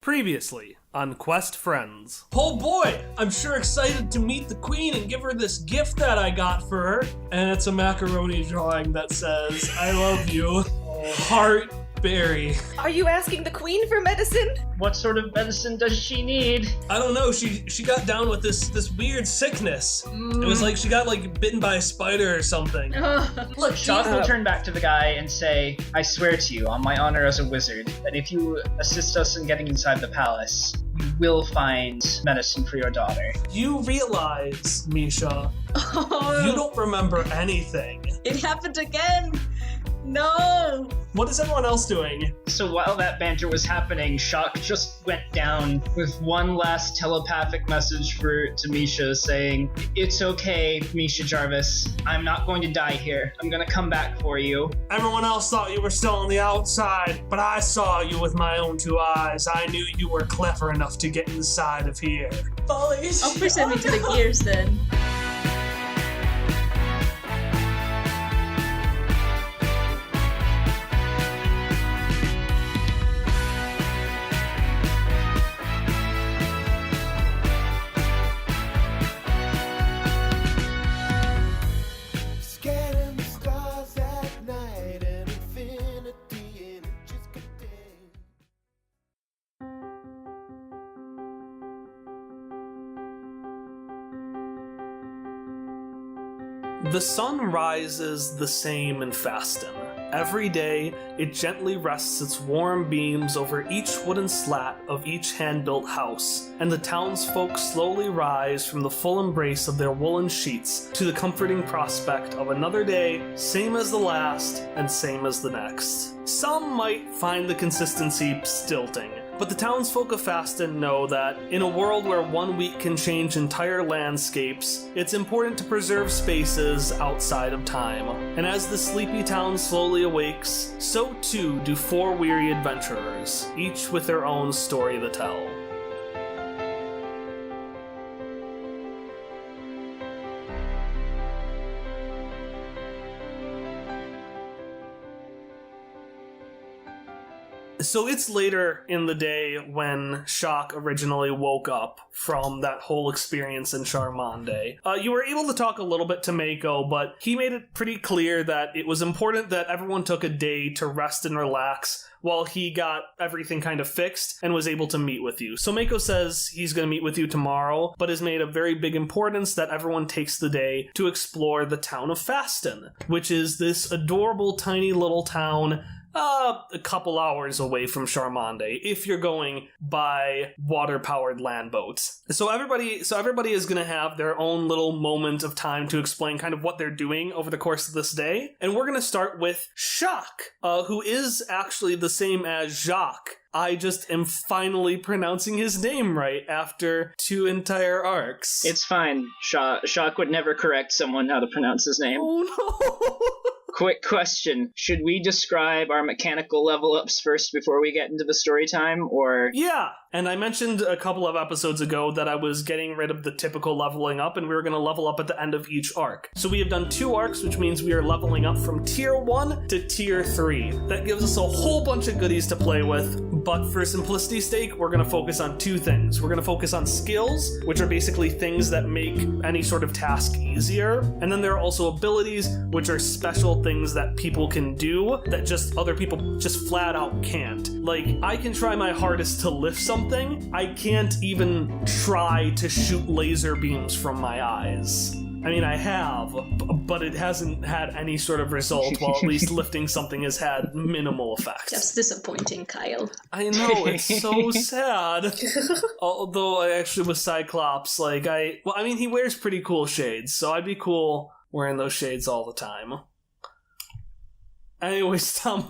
Previously on Quest Friends. Oh boy, I'm sure excited to meet the queen and give her this gift that I got for her. And it's a macaroni drawing that says, I love you, Heart Berry. Are you asking the queen for medicine? What sort of medicine does she need? I don't know, she got down with this weird sickness. It was like she got bitten by a spider or something. Look, Shock will turn back to the guy and say, I swear to you, on my honor as a wizard, that if you assist us in getting inside the palace, you will find medicine for your daughter. You realize, Misha, you don't remember anything. It happened again! No! What is everyone else doing? So while that banter was happening, Shock just went down with one last telepathic message to Misha saying, it's okay, Misha Jarvis. I'm not going to die here. I'm going to come back for you. Everyone else thought you were still on the outside, but I saw you with my own two eyes. I knew you were clever enough to get inside of here. I'll present me to the gears then. The sun rises the same in Fasten. Every day, it gently rests its warm beams over each wooden slat of each hand-built house, and the townsfolk slowly rise from the full embrace of their woolen sheets to the comforting prospect of another day, same as the last and same as the next. Some might find the consistency stilting, but the townsfolk of Fasten know that, in a world where 1 week can change entire landscapes, it's important to preserve spaces outside of time. And as the sleepy town slowly awakes, so too do 4 weary adventurers, each with their own story to tell. So it's later in the day when Shock originally woke up from that whole experience in Charmonde. You were able to talk a little bit to Mako, but he made it pretty clear that it was important that everyone took a day to rest and relax while he got everything kind of fixed and was able to meet with you. So Mako says he's going to meet with you tomorrow, but has made a very big importance that everyone takes the day to explore the town of Fasten, which is this adorable tiny little town a couple hours away from Charmonde, if you're going by water-powered land boats. So everybody is going to have their own little moment of time to explain kind of what they're doing over the course of this day. And we're going to start with Shock, who is actually the same as Jacques. I just am finally pronouncing his name right after 2 entire arcs. It's fine. Shock would never correct someone how to pronounce his name. Oh no! Quick question. Should we describe our mechanical level ups first before we get into the story time, or? Yeah, and I mentioned a couple of episodes ago that I was getting rid of the typical leveling up and we were going to level up at the end of each arc. So we have done 2 arcs, which means we are leveling up from tier 1 to tier 3. That gives us a whole bunch of goodies to play with, but for simplicity's sake, we're going to focus on 2 things. We're going to focus on skills, which are basically things that make any sort of task easier, and then there are also abilities, which are special things that people can do that just other people just flat out can't. Like, I can try my hardest to lift something, I can't even try to shoot laser beams from my eyes. I mean, I have, but it hasn't had any sort of result, while at least lifting something has had minimal effect. Just disappointing, Kyle. I know, it's so sad. Although I actually with Cyclops, he wears pretty cool shades, so I'd be cool wearing those shades all the time. Anyways, Tom,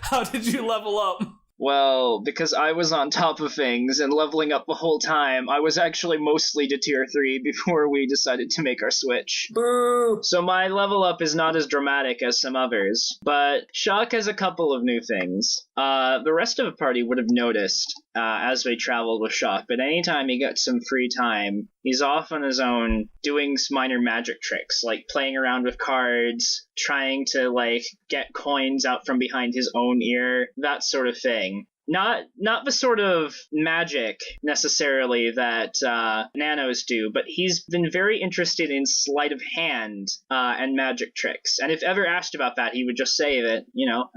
how did you level up? Well, because I was on top of things and leveling up the whole time, I was actually mostly to tier 3 before we decided to make our switch. Boo! So my level up is not as dramatic as some others, but Shock has a couple of new things. The rest of the party would have noticed as we traveled with Shock, but anytime he gets some free time, he's off on his own doing some minor magic tricks, like playing around with cards, trying to, get coins out from behind his own ear, that sort of thing. Not the sort of magic necessarily that nanos do, but he's been very interested in sleight of hand and magic tricks. And if ever asked about that, he would just say that,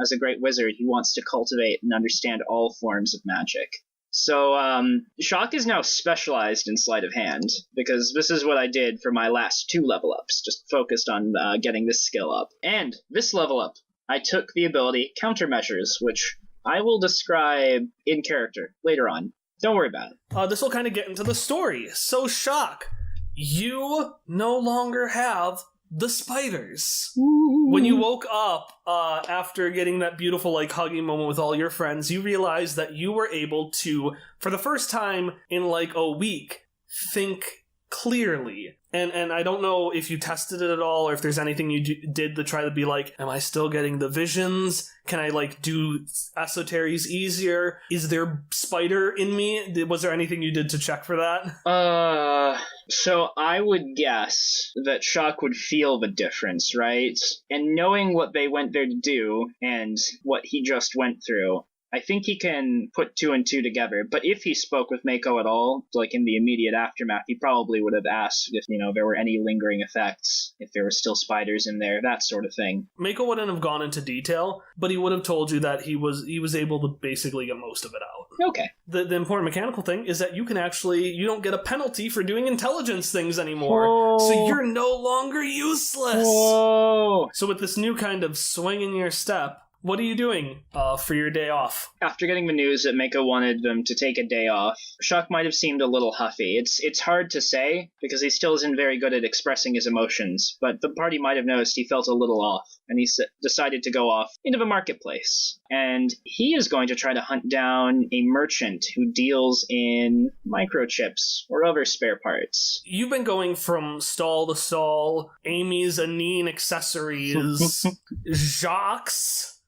as a great wizard, he wants to cultivate and understand all forms of magic. So Shock is now specialized in sleight of hand, because this is what I did for my last 2 level ups, just focused on getting this skill up. And this level up, I took the ability Countermeasures, which I will describe in character later on. Don't worry about it. This will kind of get into the story. So, Shock, you no longer have the spiders. When you woke up after getting that beautiful hugging moment with all your friends, you realized that you were able to, for the first time in a week, think clearly. And I don't know if you tested it at all, or if there's anything you did to try to be am I still getting the visions? Can I do esoteries easier? Is there spider in me? Was there anything you did to check for that? So I would guess that Shock would feel the difference, right? And knowing what they went there to do, and what he just went through, I think he can put 2 and 2 together. But if he spoke with Mako at all, in the immediate aftermath, he probably would have asked if, there were any lingering effects, if there were still spiders in there, that sort of thing. Mako wouldn't have gone into detail, but he would have told you that he was able to basically get most of it out. Okay. The important mechanical thing is that you don't get a penalty for doing intelligence things anymore. Whoa. So you're no longer useless. Whoa. So with this new kind of swing in your step, what are you doing for your day off? After getting the news that Mako wanted them to take a day off, Shock might have seemed a little huffy. It's hard to say, because he still isn't very good at expressing his emotions, but the party might have noticed he felt a little off, and he decided to go off into the marketplace. And he is going to try to hunt down a merchant who deals in microchips or other spare parts. You've been going from stall to stall, Amy's Anine accessories, Jacques'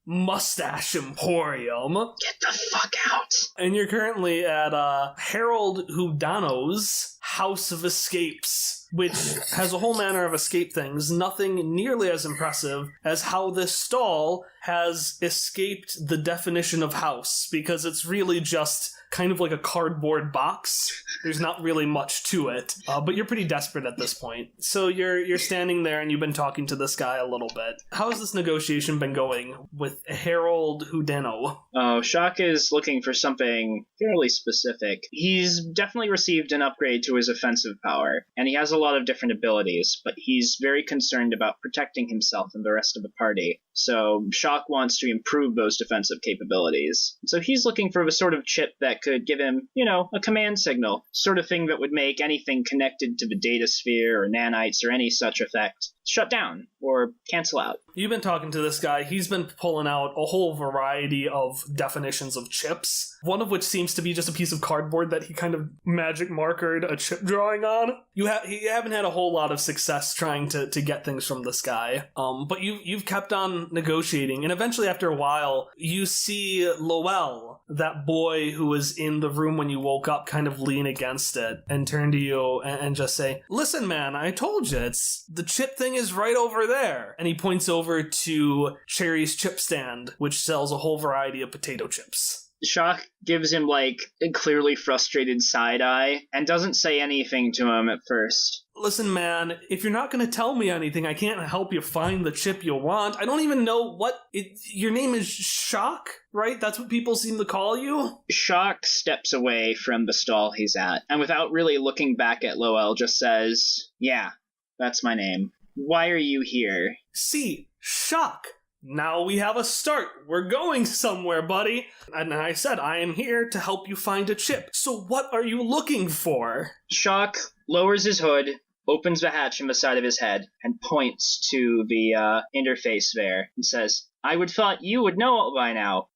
Mustache Emporium. Get the fuck out! And you're currently at Harold Houdano's House of Escapes, which has a whole manner of escape things, nothing nearly as impressive as how this stall has escaped the definition of house, because it's really just kind of like a cardboard box. There's not really much to it, but you're pretty desperate at this point. So you're standing there and you've been talking to this guy a little bit. How has this negotiation been going with Harold Houdano? Oh, Shock is looking for something fairly specific. He's definitely received an upgrade to his offensive power, and he has a lot of different abilities, but he's very concerned about protecting himself and the rest of the party. So Shock wants to improve those defensive capabilities. So he's looking for the sort of chip that could give him, a command signal, sort of thing that would make anything connected to the data sphere or nanites or any such effect shut down or cancel out. You've been talking to this guy. He's been pulling out a whole variety of definitions of chips, one of which seems to be just a piece of cardboard that he kind of magic markered a chip drawing on. You haven't had a whole lot of success trying to get things from this guy, but you've kept on negotiating, and eventually after a while, you see Lowell, that boy who was in the room when you woke up, kind of lean against it and turn to you and just say, "Listen, man, I told you, it's the chip thing is right over there." And he points over to Cherry's chip stand, which sells a whole variety of potato chips. Shock gives him a clearly frustrated side eye and doesn't say anything to him at first. "Listen, man, if you're not going to tell me anything, I can't help you find the chip you want. I don't even know your name is Shock, right? That's what people seem to call you?" Shock steps away from the stall he's at, and without really looking back at Lowell, just says, "Yeah, that's my name. Why are you here?" "See, Shock. Now we have a start. We're going somewhere, buddy. And I said, I am here to help you find a chip. So what are you looking for?" Shock lowers his hood, opens the hatch in the side of his head, and points to the interface there and says, "I would thought you would know by now,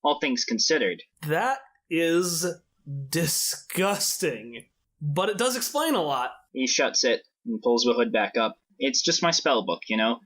all things considered." That is disgusting. But it does explain a lot. He shuts it and pulls the hood back up. "It's just my spell book,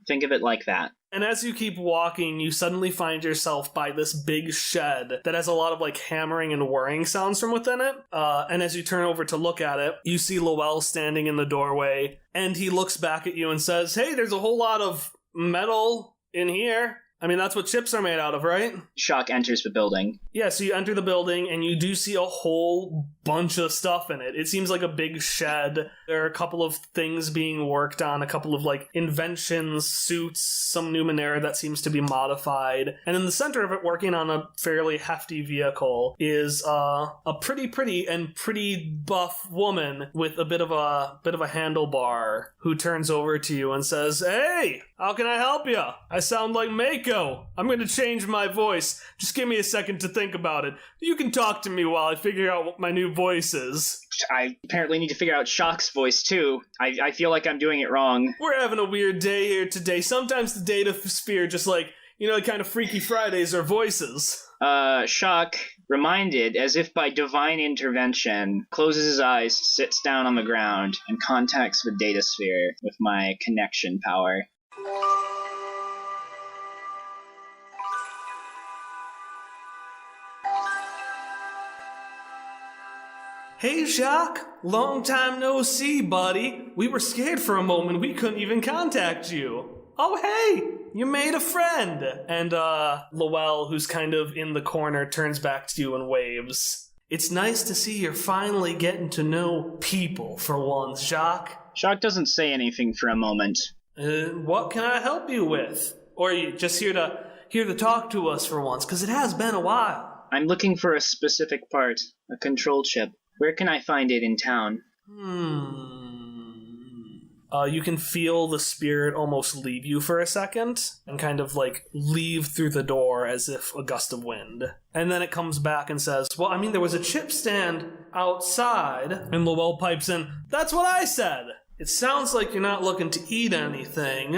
Think of it like that." And as you keep walking, you suddenly find yourself by this big shed that has a lot of hammering and whirring sounds from within it. And as you turn over to look at it, you see Lowell standing in the doorway, and he looks back at you and says, "Hey, there's a whole lot of metal in here. I mean, that's what chips are made out of, right? Shock enters the building. Yeah, so you enter the building and you do see a whole bunch of stuff in it. It seems like a big shed. There are a couple of things being worked on, a couple of like inventions, suits, some Numenera that seems to be modified. And in the center of it, working on a fairly hefty vehicle, is a pretty and pretty buff woman with a bit of a handlebar who turns over to you and says, "Hey, how can I help you? I sound like Mako. I'm going to change my voice. Just give me a second to think about it. You can talk to me while I figure out what my new voice is." I apparently need to figure out Shock's voice, too. I feel like I'm doing it wrong. We're having a weird day here today. Sometimes the data sphere just like, kind of Freaky Fridays are voices. Shock, reminded, as if by divine intervention, closes his eyes, sits down on the ground, and contacts the data sphere with my connection power. Hey, Jacques. Long time no see, buddy. We were scared for a moment. We couldn't even contact you. Oh, hey, you made a friend. And Lowell, who's kind of in the corner, turns back to you and waves. It's nice to see you're finally getting to know people for once, Jacques. Shock doesn't say anything for a moment. What can I help you with? Or are you just here to talk to us for once? Because it has been a while. I'm looking for a specific part, a control chip. Where can I find it in town? You can feel the spirit almost leave you for a second and kind of like leave through the door as if a gust of wind. And then it comes back and says, well, I mean, there was a chip stand outside. And Lowell pipes in, that's what I said. It sounds like you're not looking to eat anything.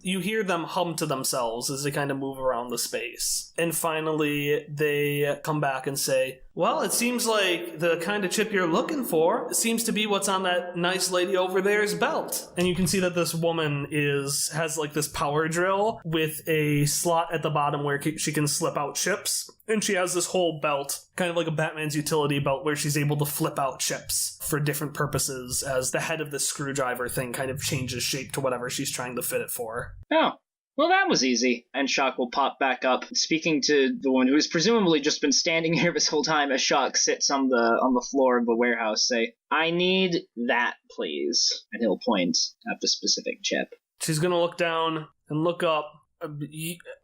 You hear them hum to themselves as they kind of move around the space. And finally, they come back and say, well, it seems like the kind of chip you're looking for seems to be what's on that nice lady over there's belt. And you can see that this woman has like this power drill with a slot at the bottom where she can slip out chips. And she has this whole belt, kind of like a Batman's utility belt, where she's able to flip out chips for different purposes as the head of this screwdriver thing kind of changes shape to whatever she's trying to fit it for. Oh, well, that was easy. And Shock will pop back up, speaking to the one who has presumably just been standing here this whole time as Shock sits on the floor of the warehouse, say, I need that, please. And he'll point at the specific chip. She's gonna look down and look up.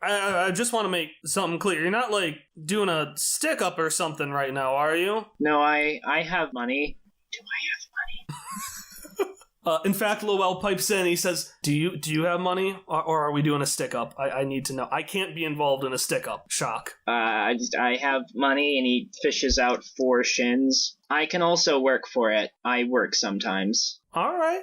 I just want to make something clear. You're not, like, doing a stick-up or something right now, are you? No, I have money. Do I have money? In fact, Lowell pipes in. He says, do you have money? Or are we doing a stick-up? I need to know. I can't be involved in a stick-up. Shock. I have money, and he fishes out 4 shins. I can also work for it. I work sometimes. All right.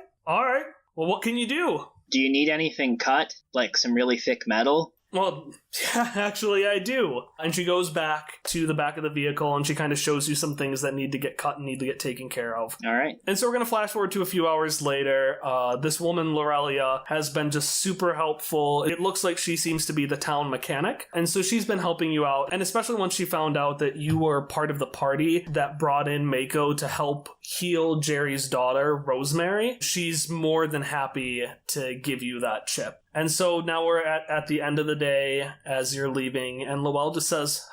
Well, what can you do? Do you need anything cut? Like some really thick metal? Well, yeah, actually I do. And she goes back to the back of the vehicle and she kind of shows you some things that need to get cut and need to get taken care of. All right. And so we're going to flash forward to a few hours later. This woman, Lorelia, has been just super helpful. It looks like she seems to be the town mechanic. And so she's been helping you out. And especially once she found out that you were part of the party that brought in Mako to help heal Jerry's daughter, Rosemary, she's more than happy to give you that chip. And so now we're at the end of the day as you're leaving, and Lowell just says,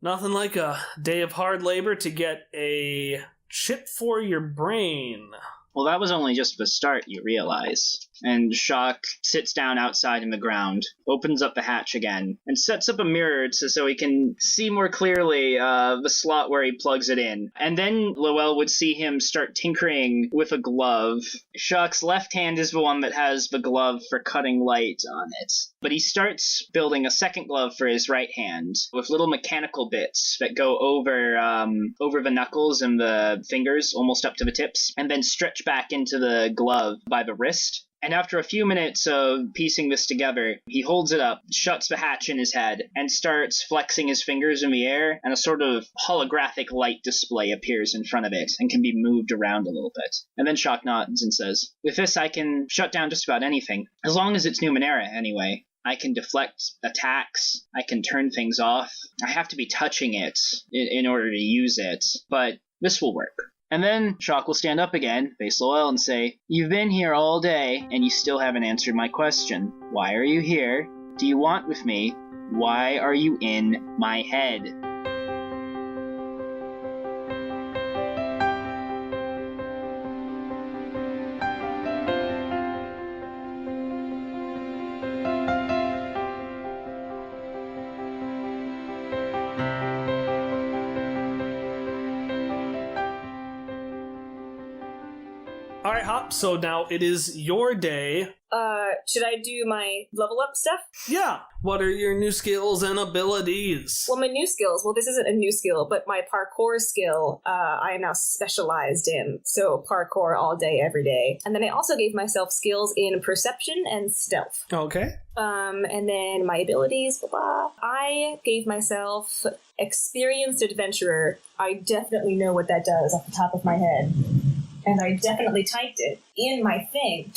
nothing like a day of hard labor to get a chip for your brain. Well, that was only just the start, you realize. And Shock sits down outside in the ground, opens up the hatch again, and sets up a mirror so he can see more clearly the slot where he plugs it in. And then Lowell would see him start tinkering with a glove. Shock's left hand is the one that has the glove for cutting light on it. But he starts building a second glove for his right hand with little mechanical bits that go over the knuckles and the fingers, almost up to the tips, and then stretch back into the glove by the wrist. And after a few minutes of piecing this together, he holds it up, shuts the hatch in his head, and starts flexing his fingers in the air, and a sort of holographic light display appears in front of it and can be moved around a little bit. And then Shock nods and says, with this I can shut down just about anything, as long as it's Numenera anyway. I can deflect attacks, I can turn things off. I have to be touching it in order to use it, but this will work. And then Shock will stand up again, face Lowell, and say, you've been here all day, and you still haven't answered my question. Why are you here? do you want with me? Why are you in my head? All right, Hop, so now it is your day. Should I do my level up stuff? Yeah. What are your new skills and abilities? Well, my new skills, this isn't a new skill, but my parkour skill, I am now specialized in. So parkour all day, every day. And then I also gave myself skills in perception and stealth. Okay. And then my abilities, I gave myself experienced adventurer. I definitely know what that does off the top of my head. And I definitely typed it in my thing.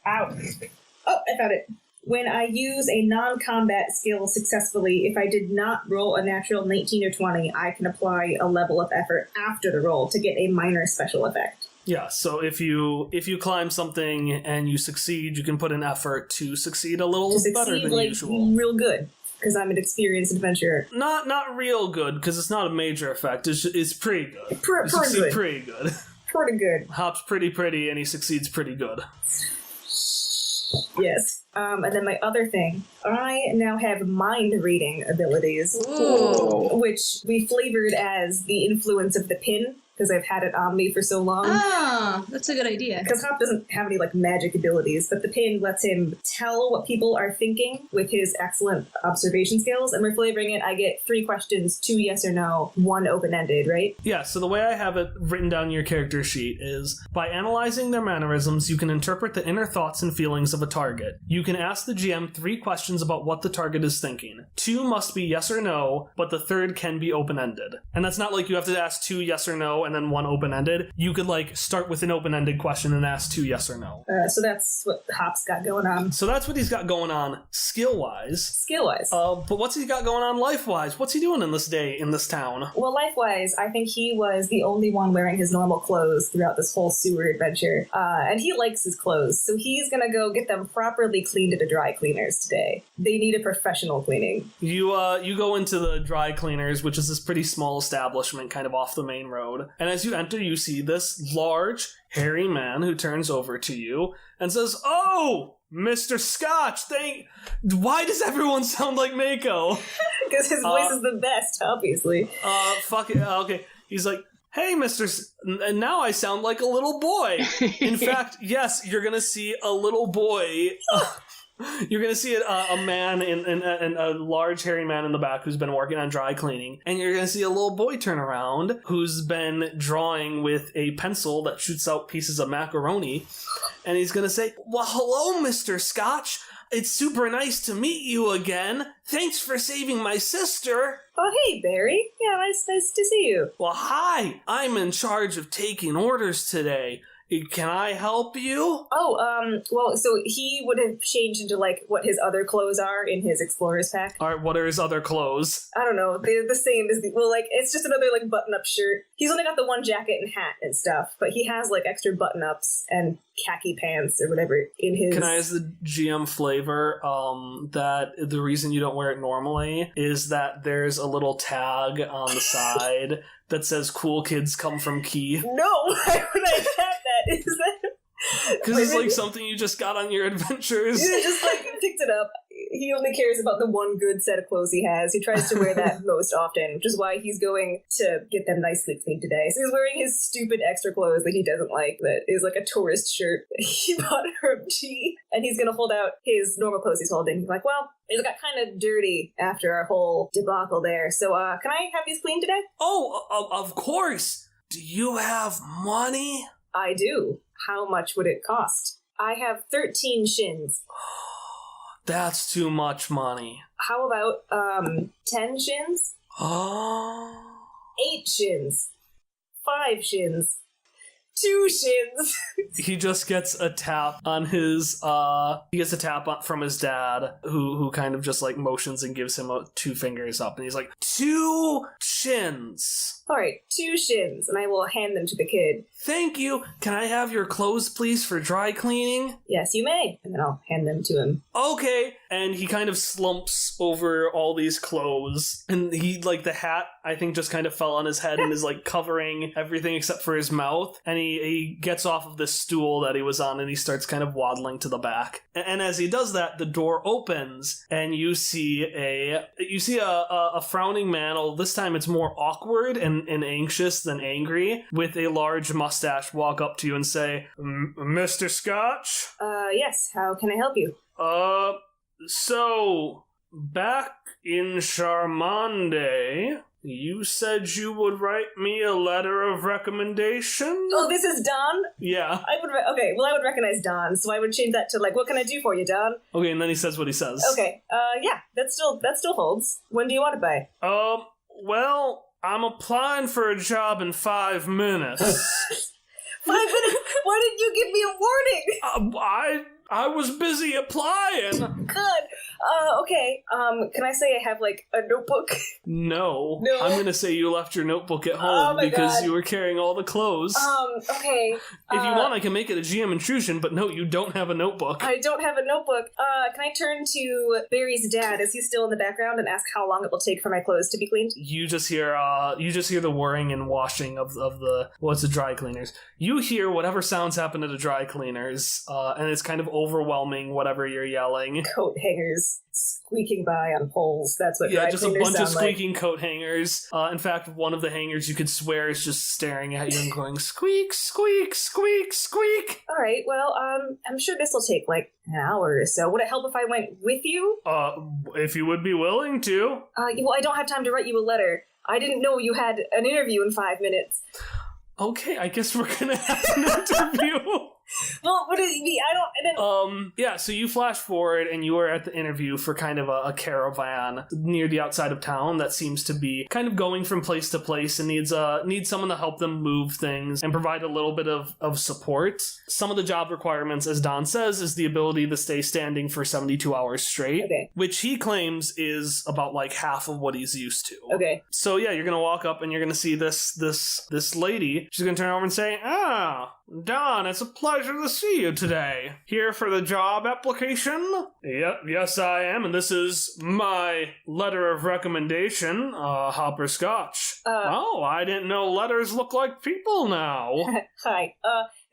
Ow. Oh, I found it. When I use a non-combat skill successfully, if I did not roll a natural 19 or 20, I can apply a level of effort after the roll to get a minor special effect. Yeah, so if you climb something and you succeed, you can put an effort to succeed a little better than usual. Real good, because I'm an experienced adventurer. Not real good, because it's not a major effect. It's pretty good. Pretty good. Pretty good. Hop's pretty, and he succeeds pretty good. Yes. And then my other thing, I now have mind reading abilities, which we flavored as the influence of the pin, because I've had it on me for so long. Ah, that's a good idea. Because Hop doesn't have any, magic abilities, but the pin lets him tell what people are thinking with his excellent observation skills, and we're flavoring it. I get 3 questions, 2 yes or no, 1 open-ended, right? Yeah, so the way I have it written down in your character sheet is, by analyzing their mannerisms, you can interpret the inner thoughts and feelings of a target. You can ask the GM 3 questions about what the target is thinking. 2 must be yes or no, but the 3rd can be open-ended. And that's not like you have to ask 2 yes or no and then 1 open-ended. You could start with an open-ended question and ask 2 yes or no. So that's what Hop's got going on. So that's what he's got going on skill-wise. Skill-wise. But what's he got going on life-wise? What's he doing in this day, in this town? Well, life-wise, I think he was the only one wearing his normal clothes throughout this whole sewer adventure. And he likes his clothes, so he's gonna go get them properly cleaned at a dry cleaners today. They need a professional cleaning. You go into the dry cleaners, which is this pretty small establishment kind of off the main road. And as you enter, you see this large, hairy man who turns over to you and says, "Oh, Mr. Scotch, why does everyone sound like Mako?" Because his voice is the best, obviously. Fuck it. Okay. He's like, "Hey, and now I sound like a little boy." In fact, yes, you're gonna see a little boy. You're going to see a man and a large hairy man in the back who's been working on dry cleaning. And you're going to see a little boy turn around who's been drawing with a pencil that shoots out pieces of macaroni. And he's going to say, "Well, hello, Mr. Scotch. It's super nice to meet you again. Thanks for saving my sister." "Oh, hey, Barry. Yeah, nice to see you." "Well, hi. I'm in charge of taking orders today. Can I help you?" Well, so he would have changed into, what his other clothes are in his explorer's pack. Alright, what are his other clothes? I don't know. They're the same as it's just another, button-up shirt. He's only got the one jacket and hat and stuff, but he has, extra button-ups and khaki pants or whatever in his... Can I ask the GM flavor, that the reason you don't wear it normally is that there's a little tag on the side that says "Cool Kids Come from Key"? No! Why would I have that? Is that... Because it's something you just got on your adventures. You just picked it up. He only cares about the one good set of clothes he has. He tries to wear that most often, which is why he's going to get them nicely cleaned today. So he's wearing his stupid extra clothes that he doesn't like, that is a tourist shirt that he bought from G. And he's going to hold out his normal clothes he's holding. He's like, "Well, it got kind of dirty after our whole debacle there. So, can I have these cleaned today?" "Oh, of course. Do you have money?" "I do. How much would it cost?" "I have 13 shins." That's too much money. "How about, 10 shins?" Oh. 8 shins. 5 shins. 2 shins. He just gets a tap on his, from his dad, who kind of just, like, motions and gives him 2 fingers up, and he's like, 2 shins. Alright, 2 shins, and I will hand them to the kid. Thank you. Can I have your clothes, please, for dry cleaning? Yes, you may. And then I'll hand them to him. Okay. And he kind of slumps over all these clothes, and he, like, the hat, I think, just kind of fell on his head and is, like, covering everything except for his mouth, and he gets off of this stool that he was on, and he starts kind of waddling to the back. And as he does that, the door opens, and you see a frowning man. This time it's more awkward and anxious than angry, with a large mustache walk up to you and say, Mr. Scotch? Yes, how can I help you? So, back in Charmande, you said you would write me a letter of recommendation? Oh, this is Don? Yeah. I would recognize Don, so I would change that to, like, what can I do for you, Don? Okay, and then he says what he says. Okay, yeah, that still holds. When do you want it by? Well, I'm applying for a job in 5 minutes. 5 minutes? Why didn't you give me a warning? I was busy applying. Good. Okay. Can I say I have, like, a notebook? No. No. I'm gonna say you left your notebook at home because God. you were carrying all the clothes. Okay. If you want, I can make it a GM intrusion, but no, you don't have a notebook. I don't have a notebook. Can I turn to Barry's dad? Is he still in the background, and ask how long it will take for my clothes to be cleaned? You just hear the whirring and washing of the dry cleaners. You hear whatever sounds happen to the dry cleaners, and it's kind of overwhelming whatever you're yelling. Coat hangers squeaking by on poles. That's what dry just a cleaners bunch of sound like. squeaking coat hangers. In fact, one of the hangers you could swear is just staring at you and going squeak, squeak, squeak, squeak. All right. Well, I'm sure this will take like an hour or so. Would it help if I went with you? If you would be willing to. Well, I don't have time to write you a letter. I didn't know you had an interview in 5 minutes. Okay, I guess we're gonna have an interview. Well, what did it be? I didn't... Yeah, so you flash forward and you are at the interview for kind of a caravan near the outside of town that seems to be kind of going from place to place and needs someone to help them move things and provide a little bit of support. Some of the job requirements, as Don says, is the ability to stay standing for 72 hours straight, Okay. which he claims is about like half of what he's used to. Okay. So yeah, you're gonna walk up and you're gonna see this lady. She's gonna turn over and say, Don, it's a pleasure to see you today. Here for the job application? Yep, yes I am, and this is my letter of recommendation, Hopper Scotch. I didn't know letters look like people now. Hi.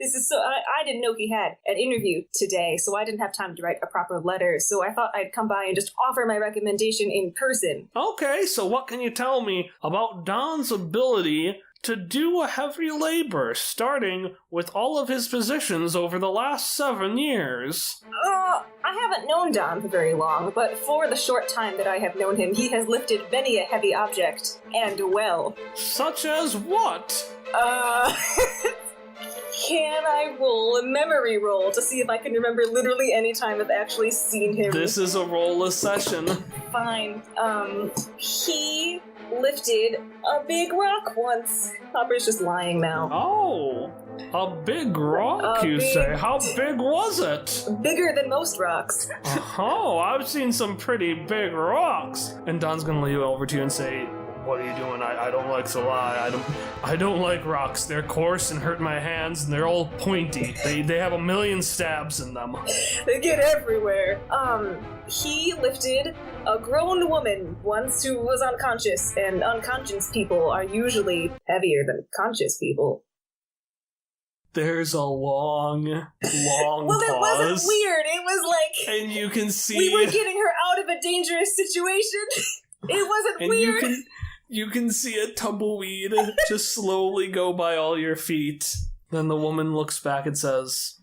This is I didn't know he had an interview today, so I didn't have time to write a proper letter, so I thought I'd come by and just offer my recommendation in person. Okay, so what can you tell me about Don's ability to do a heavy labor, starting with all of his positions over the last 7 years? I haven't known Don for very long, but for the short time that I have known him, he has lifted many a heavy object, and well. Such as what? Can I roll a memory roll to see if I can remember literally any time I've actually seen him? This is a roll-less session. Fine. He lifted a big rock once. Hopper's just lying now. Oh, a big rock, say? How big was it? Bigger than most rocks. Oh, I've seen some pretty big rocks. And Don's gonna lean over to you and say, what are you doing? I don't like to lie. I don't like rocks. They're coarse and hurt my hands, and they're all pointy. They have a million stabs in them. They get everywhere. He lifted a grown woman once who was unconscious, and unconscious people are usually heavier than conscious people. There's a long Well, pause. it wasn't weird. It was like... And you can see... we were getting her out of a dangerous situation. It wasn't and weird. You can see a tumbleweed just slowly go by all your feet. Then the woman looks back and says,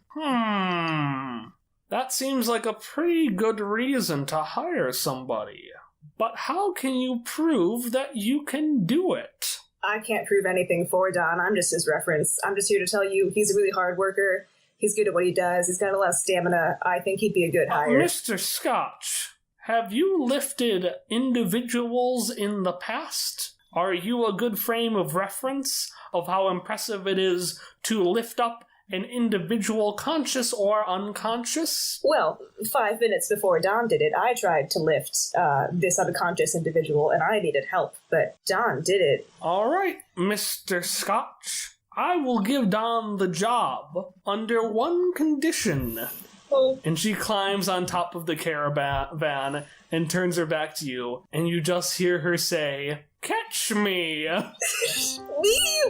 that seems like a pretty good reason to hire somebody. But how can you prove that you can do it? I can't prove anything for Don. I'm just his reference. I'm just here to tell you he's a really hard worker. He's good at what he does. He's got a lot of stamina. I think he'd be a good hire. Mr. Scotch, have you lifted individuals in the past? Are you a good frame of reference of how impressive it is to lift up an individual, conscious or unconscious? Well, 5 minutes before Don did it, I tried to lift this unconscious individual, and I needed help, but Don did it. All right, Mr. Scotch. I will give Don the job under one condition. Oh. And she climbs on top of the caravan and turns her back to you, and you just hear her say, "Catch me!" Me?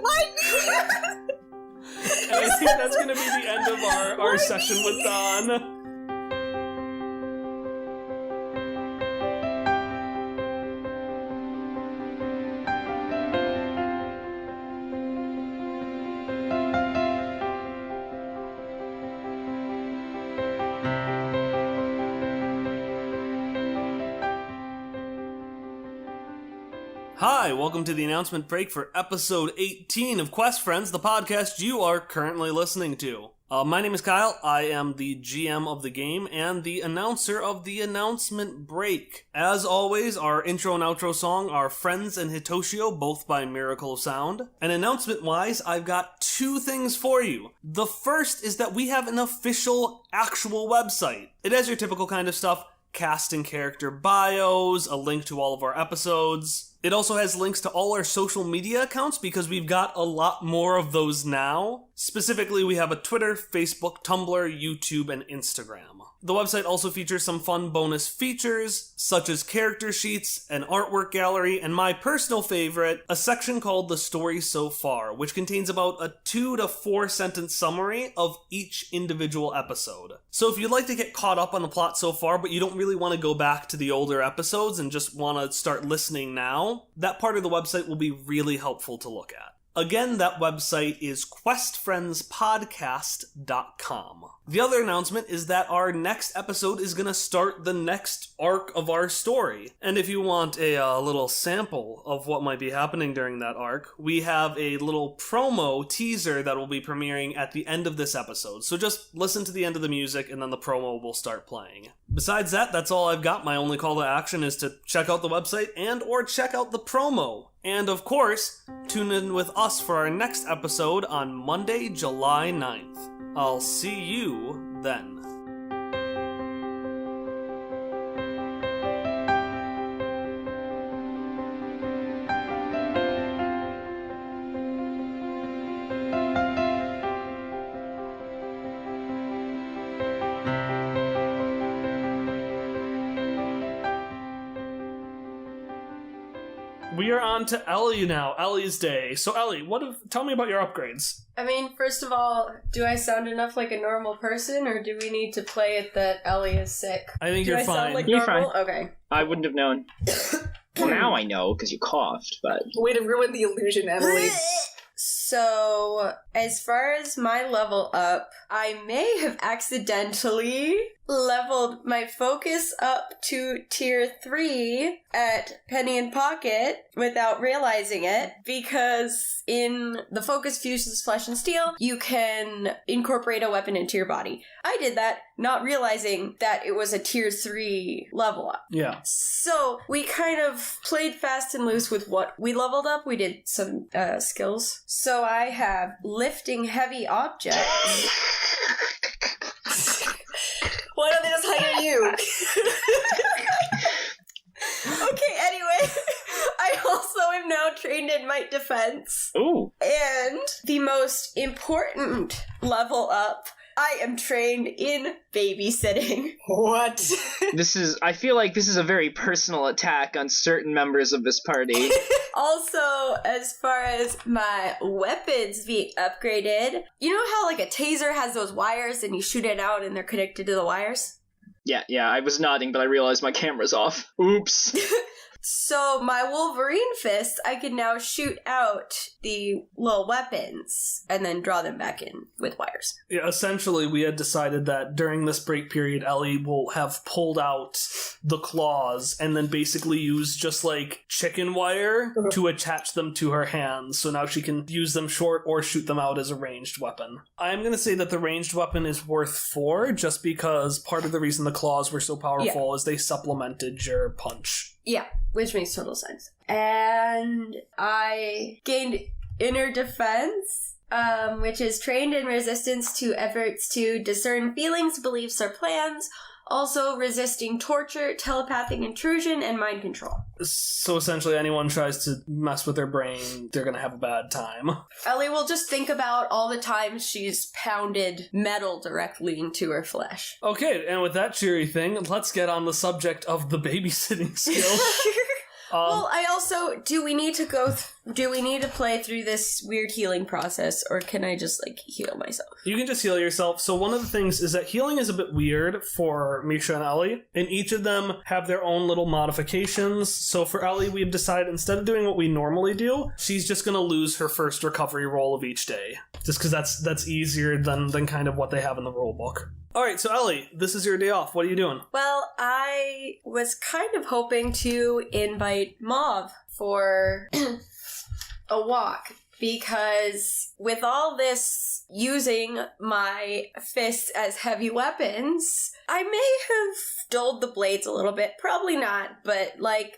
Why me? And I think that's going to be the end of our session with Don. Hi, welcome to the announcement break for episode 18 of Quest Friends, the podcast you are currently listening to. My name is Kyle. I am the GM of the game and the announcer of the announcement break. As always, our intro and outro song are Friends and Hitoshio, both by Miracle of Sound. And announcement-wise, I've got two things for you. The first is that we have an official, actual website. It has your typical kind of stuff, cast and character bios, a link to all of our episodes. It also has links to all our social media accounts because we've got a lot more of those now. Specifically, we have a Twitter, Facebook, Tumblr, YouTube, and Instagram. The website also features some fun bonus features, such as character sheets, an artwork gallery, and my personal favorite, a section called The Story So Far, which contains about a 2 to 4 sentence summary of each individual episode. So if you'd like to get caught up on the plot so far, but you don't really want to go back to the older episodes and just want to start listening now, that part of the website will be really helpful to look at. Again, that website is questfriendspodcast.com. The other announcement is that our next episode is going to start the next arc of our story. And if you want a little sample of what might be happening during that arc, we have a little promo teaser that will be premiering at the end of this episode. So just listen to the end of the music and then the promo will start playing. Besides that, that's all I've got. My only call to action is to check out the website and or check out the promo. And of course, tune in with us for our next episode on Monday, July 9th. I'll see you then. We are on to Ellie now. Ellie's day. So Ellie, tell me about your upgrades. I mean, first of all, do I sound enough like a normal person, or do we need to play it that Ellie is sick? I think do you're I fine. Sound like You're normal? fine. Okay. I wouldn't have known. Well, now I know, because you coughed, but... Way to ruin the illusion, Emily. So, as far as my level up, I may have accidentally leveled my focus up to tier 3 at Penny and Pocket without realizing it, because in the Focus Fuses Flesh and Steel, you can incorporate a weapon into your body. I did that, not realizing that it was a tier 3 level up. Yeah. So, we kind of played fast and loose with what we leveled up. We did some skills. So I have lifting heavy objects. Why don't they just hire you? Okay, anyway, I also am now trained in Might Defense. Ooh. And the most important level up, I am trained in babysitting. What? I feel like this is a very personal attack on certain members of this party. Also, as far as my weapons being upgraded, you know how like a taser has those wires and you shoot it out and they're connected to the wires? Yeah, I was nodding, but I realized my camera's off. Oops. So my Wolverine fist, I can now shoot out the little weapons and then draw them back in with wires. Yeah, essentially, we had decided that during this break period, Ellie will have pulled out the claws and then basically use just like chicken wire to attach them to her hands. So now she can use them short or shoot them out as a ranged weapon. I'm going to say that the ranged weapon is worth 4 just because part of the reason the claws were so powerful is they supplemented your punch. Yeah, which makes total sense. And I gained inner defense, which is trained in resistance to efforts to discern feelings, beliefs, or plans. Also resisting torture, telepathic intrusion, and mind control. So essentially anyone tries to mess with their brain, they're gonna have a bad time. Ellie will just think about all the times she's pounded metal directly into her flesh. Okay, and with that cheery thing, let's get on the subject of the babysitting skill. Well, I also, do we need to play through this weird healing process, or can I just, heal myself? You can just heal yourself. So one of the things is that healing is a bit weird for Misha and Ellie, and each of them have their own little modifications. So for Ellie, we've decided instead of doing what we normally do, she's just going to lose her first recovery roll of each day. Just because that's easier than kind of what they have in the rule book. All right, so Ellie, this is your day off. What are you doing? Well, I was kind of hoping to invite Mauve for a walk, because with all this using my fists as heavy weapons, I may have dulled the blades a little bit. Probably not, but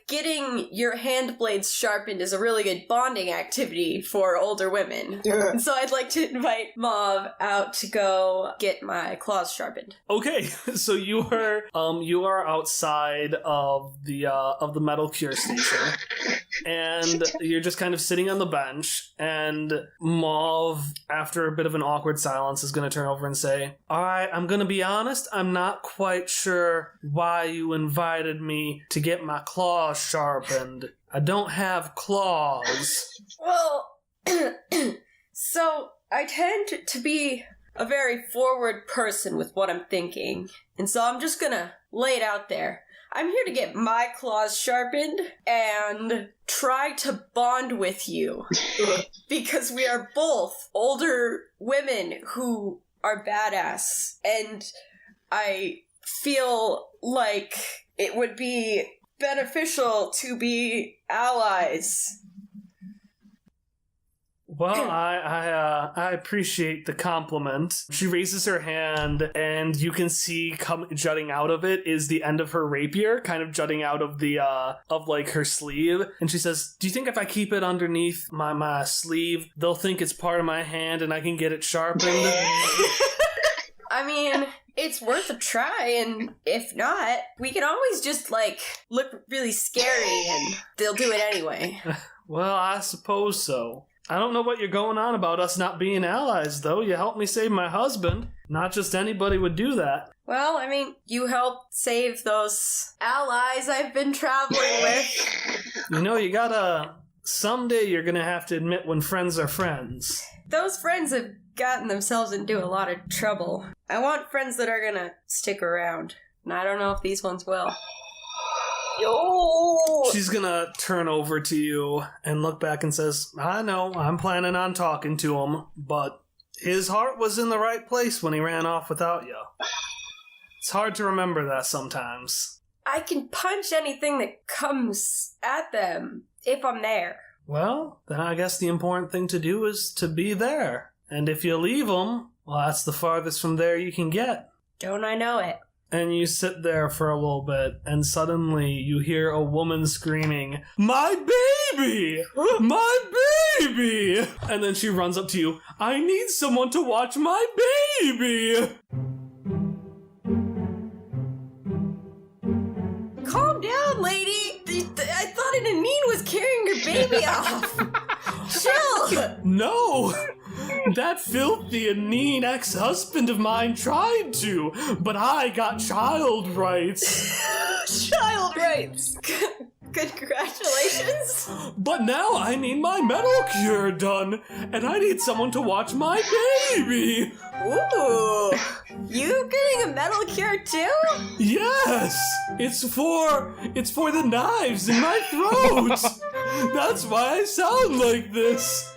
getting your hand blades sharpened is a really good bonding activity for older women. And so I'd like to invite Mauve out to go get my claws sharpened. Okay, so you are outside of the metal cure station, and you're just kind of sitting on the bench, and Mauve, after a bit of an awkward silence, is going to turn over and say, "All right, I'm going to be honest, I'm not quite sure why you invited me to get my claws sharpened. I don't have claws." Well, so I tend to be a very forward person with what I'm thinking, and so I'm just gonna lay it out there. I'm here to get my claws sharpened and try to bond with you. Because we are both older women who are badass. And I feel like it would be beneficial to be allies. Well, I appreciate the compliment. She raises her hand, and you can see jutting out of it is the end of her rapier, kind of jutting out of the her sleeve. And she says, "Do you think if I keep it underneath my sleeve, they'll think it's part of my hand and I can get it sharpened?" I mean, it's worth a try, and if not, we can always just look really scary, and they'll do it anyway. Well, I suppose so. I don't know what you're going on about us not being allies, though. You helped me save my husband. Not just anybody would do that. Well, I mean, you helped save those allies I've been traveling with. You gotta... Someday you're gonna have to admit when friends are friends. Those friends have gotten themselves into a lot of trouble. I want friends that are gonna stick around. And I don't know if these ones will. Yo! She's gonna turn over to you and look back and says, "I know, I'm planning on talking to him, but his heart was in the right place when he ran off without you. It's hard to remember that sometimes." I can punch anything that comes at them if I'm there. Well, then I guess the important thing to do is to be there. And if you leave them, well, that's the farthest from there you can get. Don't I know it? And you sit there for a little bit, and suddenly you hear a woman screaming, "My baby! My baby!" And then she runs up to you, "I need someone to watch my baby!" Calm down, lady! I thought an Anine was carrying your baby off! Chill! No! That filthy Anine ex-husband of mine tried to, but I got child rights. Child rights! Congratulations! But now I need my metal cure done, and I need someone to watch my baby! Ooh! You getting a metal cure too? Yes! It's for the knives in my throat! That's why I sound like this!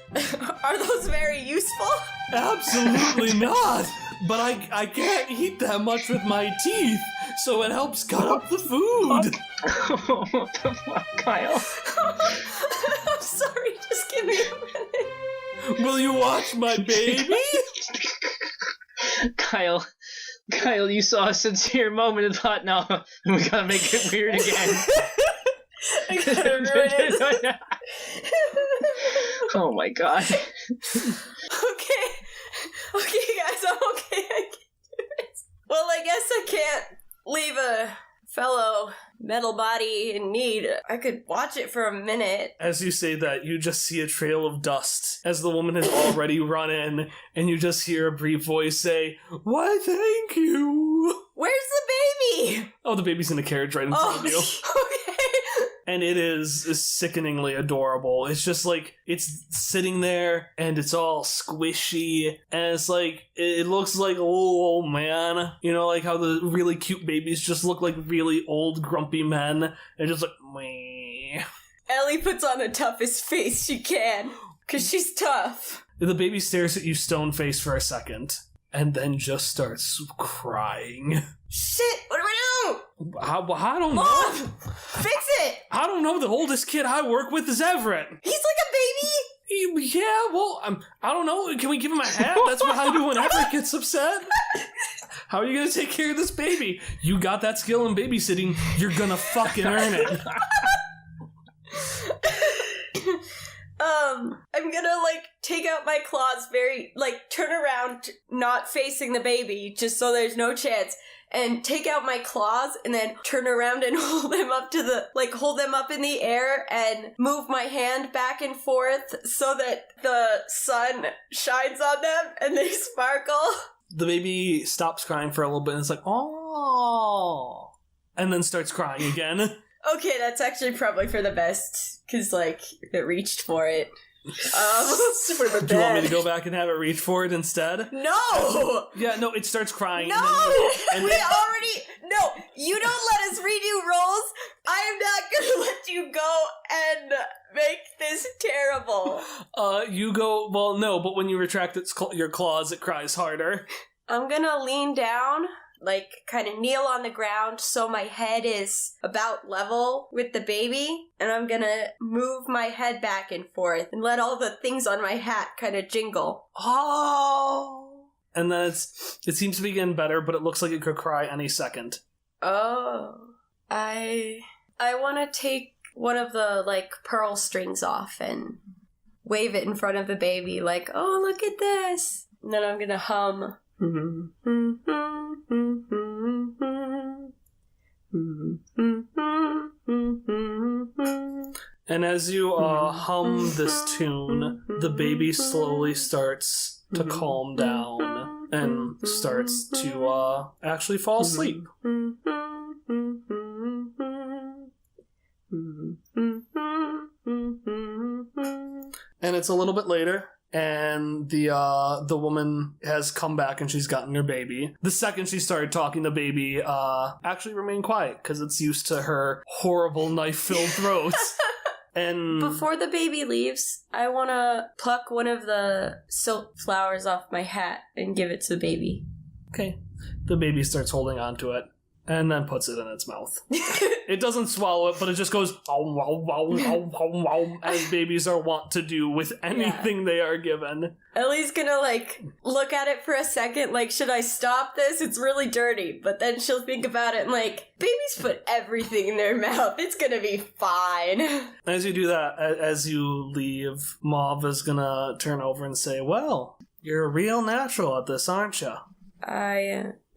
Are those very useful? Absolutely not! But I can't eat that much with my teeth, so it helps cut up the food! What the fuck, Kyle? I'm sorry, just give me a minute. Will you watch my baby? Kyle, you saw a sincere moment and thought, no, we gotta make it weird again. gotta ruin it. Oh my god. Okay, guys, I'm okay. I can do this. Well, I guess I can't leave a fellow metal body in need. I could watch it for a minute. As you say that, you just see a trail of dust as the woman has already run in, and you just hear a brief voice say, "Why, thank you." Where's the baby? Oh, the baby's in a carriage right in front of you. Okay. And it is sickeningly adorable. It's just like, it's sitting there, and it's all squishy, and it's like, it looks like a little old man. You know, like how the really cute babies just look like really old, grumpy men. They're just like, meh. Ellie puts on the toughest face she can, because she's tough. The baby stares at you stone-faced for a second, and then just starts crying. Shit, what do we do? I don't know. Mom, fix it! I don't know. The oldest kid I work with is Everett. He's like a baby! Yeah, well, I don't know. Can we give him a hat? That's what I do when Everett gets upset. How are you going to take care of this baby? You got that skill in babysitting. You're going to fucking earn it. I'm gonna, take out my claws turn around, not facing the baby, just so there's no chance, and take out my claws, and then turn around and hold them up hold them up in the air, and move my hand back and forth so that the sun shines on them, and they sparkle. The baby stops crying for a little bit, and it's like, oh, and then starts crying again. Okay, that's actually probably for the best, because, if it reached for it. Do you want me to go back and have it reach for it instead? No! Yeah, no, it starts crying. No! No, you don't let us redo rolls. I am not gonna let you go and make this terrible. You go, well, no, but when you retract your claws, it cries harder. I'm gonna lean down, kind of kneel on the ground so my head is about level with the baby, and I'm gonna move my head back and forth and let all the things on my hat kind of jingle. Oh! And then it seems to be getting better, but it looks like it could cry any second. Oh. I want to take one of the, pearl strings off and wave it in front of the baby, oh, look at this. And then I'm gonna hum. And as you hum this tune, the baby slowly starts to calm down and starts to actually fall asleep. And it's a little bit later, and the woman has come back and she's gotten her baby. The second she started talking, the baby actually remained quiet because it's used to her horrible knife-filled throat. And before the baby leaves, I want to pluck one of the silk flowers off my hat and give it to the baby. Okay. The baby starts holding on to it and then puts it in its mouth. It doesn't swallow it, but it just goes as babies are wont to do with anything they are given. Ellie's gonna look at it for a second, should I stop this? It's really dirty. But then she'll think about it and babies put everything in their mouth. It's gonna be fine. As you do that, as you leave, Mauve is gonna turn over and say, well, you're a real natural at this, aren't you?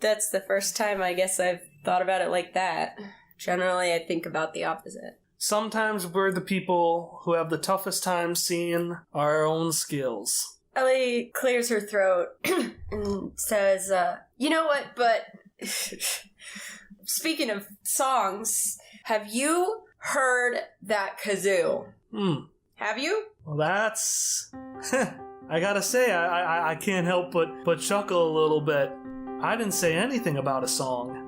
That's the first time I guess I've thought about it like that. Generally, I think about the opposite. Sometimes we're the people who have the toughest time seeing our own skills. Ellie clears her throat and says, you know what, but speaking of songs, have you heard that kazoo? Have you? Well, that's... I gotta say, I can't help but chuckle a little bit. I didn't say anything about a song.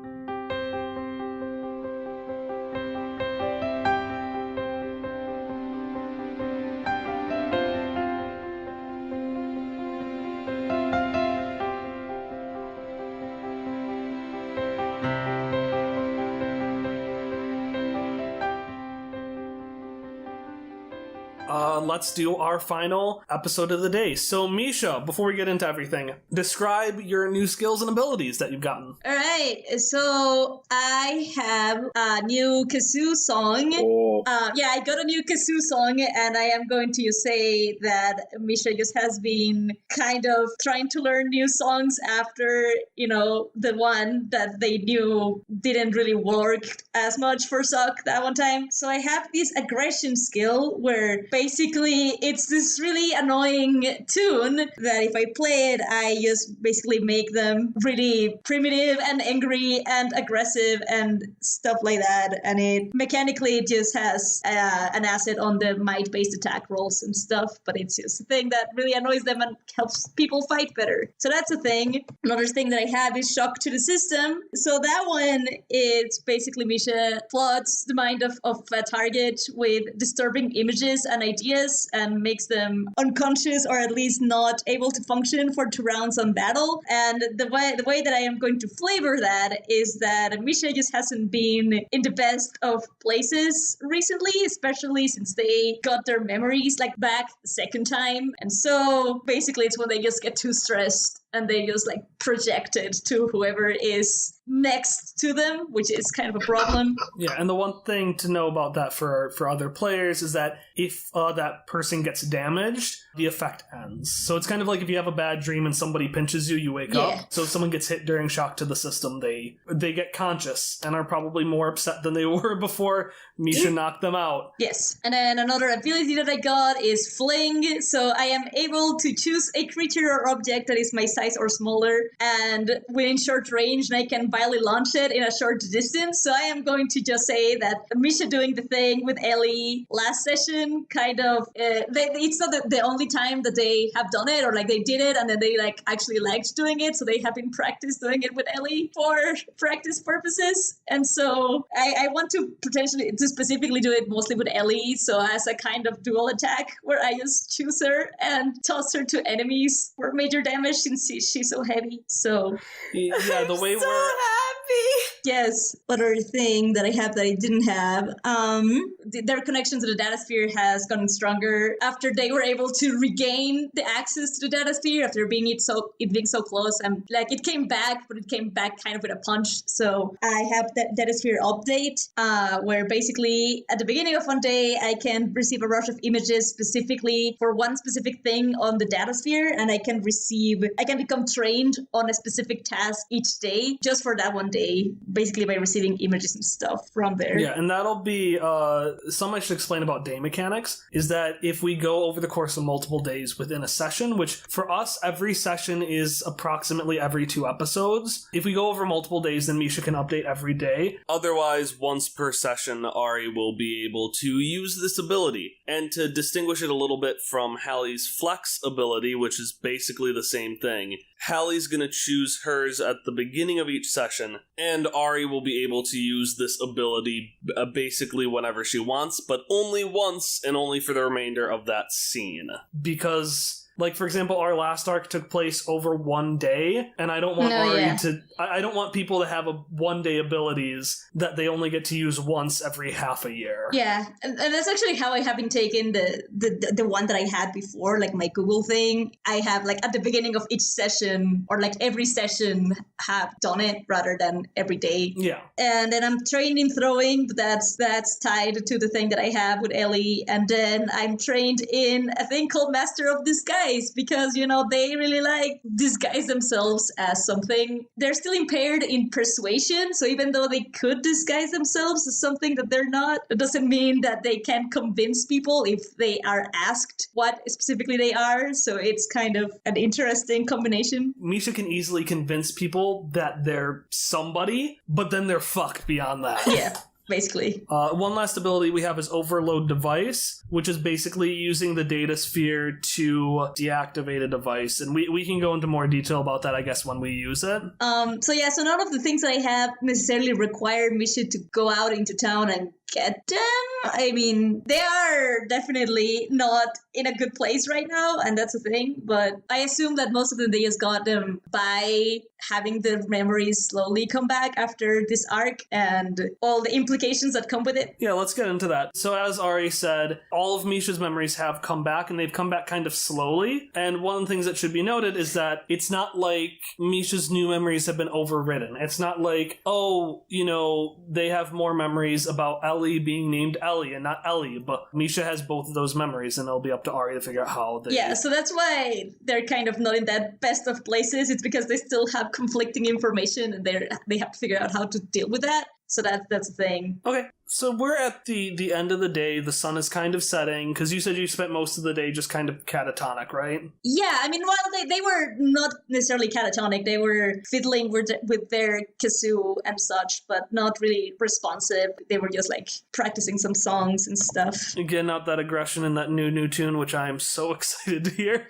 let's do our final episode of the day. So, Misha, before we get into everything, describe your new skills and abilities that you've gotten. All right, so I have a new kazoo song. Oh. I got a new kazoo song, and I am going to say that Misha just has been kind of trying to learn new songs after, the one that they knew didn't really work as much for Suck that one time. So I have this aggression skill where basically it's this really annoying tune that if I play it, I just basically make them really primitive and angry and aggressive and stuff like that. And it mechanically just has an asset on the might-based attack rolls and stuff, but it's just a thing that really annoys them and helps people fight better. So that's a thing. Another thing that I have is shock to the system. So that one, it's basically Misha floods the mind of a target with disturbing images and ideas and makes them unconscious or at least not able to function for 2 rounds on battle. And the way that I am going to flavor that is that Misha just hasn't been in the best of places recently, especially since they got their memories back the second time. And so basically it's when they just get too stressed and they just project it to whoever is next to them, which is kind of a problem. Yeah, and the one thing to know about that for other players is that if that person gets damaged, the effect ends. So it's kind of like if you have a bad dream and somebody pinches you, you wake up. So if someone gets hit during shock to the system, they get conscious and are probably more upset than they were before Misha knocked them out. Yes. And then another ability that I got is Fling. So I am able to choose a creature or object that is my size or smaller and within short range, and I can violently launch it in a short distance. So I am going to just say that Misha doing the thing with Ellie last session kind of, it's not the only time that they have done it or they did it and then they actually liked doing it. So they have been practiced doing it with Ellie for practice purposes. And so I want to specifically do it mostly with Ellie. So as a kind of dual attack where I just choose her and toss her to enemies for major damage since she's so heavy. So yeah, the way so happy. Yes, other thing that I have that I didn't have, their connection to the datasphere has gotten stronger after they were able to regain the access to the datasphere after being it being so close, and it came back, but it came back kind of with a punch. So I have that datasphere update where basically at the beginning of one day I can receive a rush of images specifically for one specific thing on the datasphere, and I can become trained on a specific task each day just for that one day, basically by receiving images and stuff from there. Yeah, and that'll be something I should explain about day mechanics is that if we go over the course of multiple days within a session, which for us every session is approximately every 2 episodes, if we go over multiple days then Misha can update every day. Otherwise, once per session, Ari will be able to use this ability. And to distinguish it a little bit from Hallie's flex ability, which is basically the same thing, Hallie's going to choose hers at the beginning of each session, and Ari will be able to use this ability basically whenever she wants, but only once and only for the remainder of that scene. Because, for example, our last arc took place over 1 day, and I don't want I don't want people to have 1-day abilities that they only get to use once every half a year. Yeah, and that's actually how I have been taking the one that I had before, my Google thing. I have at the beginning of each session or every session have done it rather than every day. Yeah. And then I'm trained in throwing, but that's tied to the thing that I have with Ellie. And then I'm trained in a thing called Master of Disguise because, they really disguise themselves as something. They're still impaired in persuasion, so even though they could disguise themselves as something that they're not, it doesn't mean that they can't convince people if they are asked what specifically they are. So it's kind of an interesting combination. Misha can easily convince people that they're somebody, but then they're fucked beyond that. Yeah. Basically. One last ability we have is Overload Device, which is basically using the data sphere to deactivate a device. And we can go into more detail about that, I guess, when we use it. So none of the things that I have necessarily require Misha to go out into town and get them. I mean, they are definitely not in a good place right now, and that's the thing. But I assume that most of them, they just got them by having the memories slowly come back after this arc and all the implications that come with it. Yeah, let's get into that. So as Ari said, all of Misha's memories have come back, and they've come back kind of slowly. And one of the things that should be noted is that it's not like Misha's new memories have been overridden. It's not like, oh, you know, they have more memories about Ellie being named Ellie and not Ellie, but Misha has both of those memories, and it'll be up to Ari to figure out how they... Yeah, so that's why they're kind of not in that best of places. It's because they still have conflicting information, and they have to figure out how to deal with that. So that's the thing. Okay, so we're at the end of the day. The sun is kind of setting, because you said you spent most of the day just kind of catatonic, right? Yeah, I mean, while they were not necessarily catatonic, they were fiddling with their kazoo and such, but not really responsive. They were just like practicing some songs and stuff. Getting out that aggression in that new tune, which I am so excited to hear.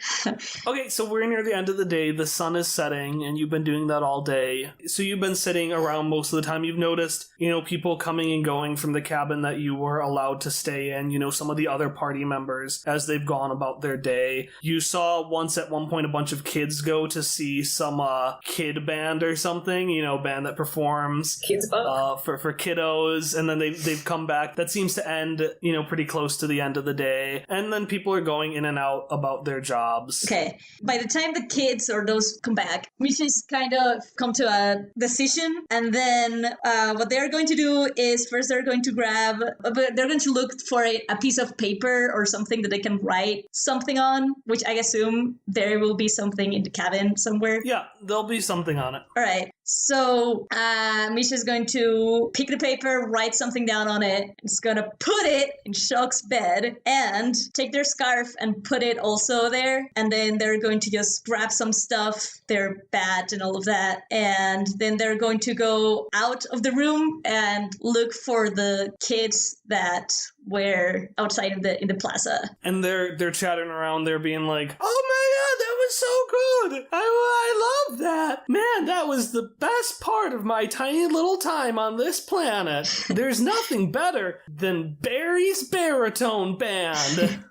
Okay, so we're near the end of the day. The sun is setting, and you've been doing that all day. So you've been sitting around most of the time. You've noticed, you know, people coming and going from the cabin that you were allowed to stay in, you know, some of the other party members as they've gone about their day. You saw once at one point a bunch of kids go to see some kid band or something, you know, band that performs Kids for kiddos, and then they've come back. That seems to end, you know, pretty close to the end of the day. And then people are going in and out about their jobs. Okay. By the time the kids or those come back, Misha's kind of come to a decision, and then what they're going to do is first they're going to they're going to look for a piece of paper or something that they can write something on, which I assume there will be something in the cabin somewhere. Yeah, there'll be something on it. All right. So Misha's going to pick the paper, write something down on it. It's going to put it in Shock's bed and take their scarf and put it also there. And then they're going to just grab some stuff, their bat and all of that. And then they're going to go out of the room and look for the kids that were outside in the plaza. And they're chatting around, they're being like, oh my god, that was so good! I love that! Man, that was the best part of my tiny little time on this planet. There's nothing better than Barry's baritone band.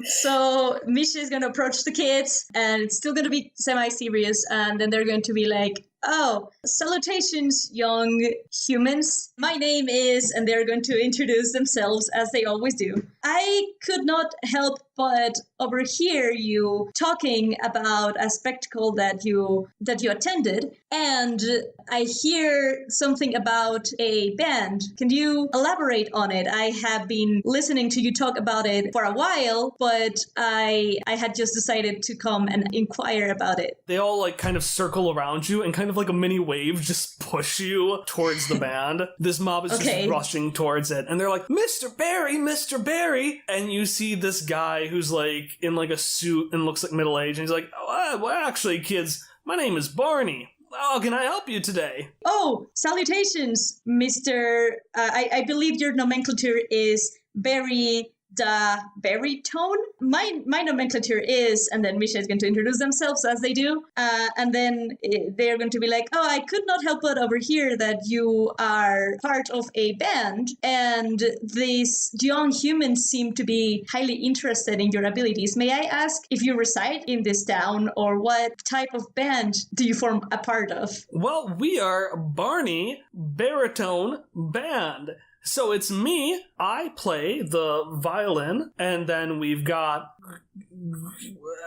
So Misha is going to approach the kids, and it's still going to be semi-serious, and then they're going to be like, oh, salutations, young humans. My name is, and they're going to introduce themselves as they always do. I could not help but overhear you talking about a spectacle that you attended, and I hear something about a band. Can you elaborate on it? I have been listening to you talk about it for a while, but I had just decided to come and inquire about it. They all like kind of circle around you and kind of like a mini wave just push you towards the band. This mob is just rushing towards it, and they're like, Mr. Barry, and you see this guy who's like in like a suit and looks like middle-aged, and he's like, oh, well, actually, kids, my name is Barney. How can I help you today? Oh, salutations, Mr. I believe your nomenclature is Barry the baritone. My nomenclature is, and then Misha is going to introduce themselves as they do, and then they're going to be like, oh, I could not help but overhear that you are part of a band, and these young humans seem to be highly interested in your abilities. May I ask if you reside in this town, or what type of band do you form a part of? Well, we are Barney Baritone Band. So it's me, I play the violin, and then we've got...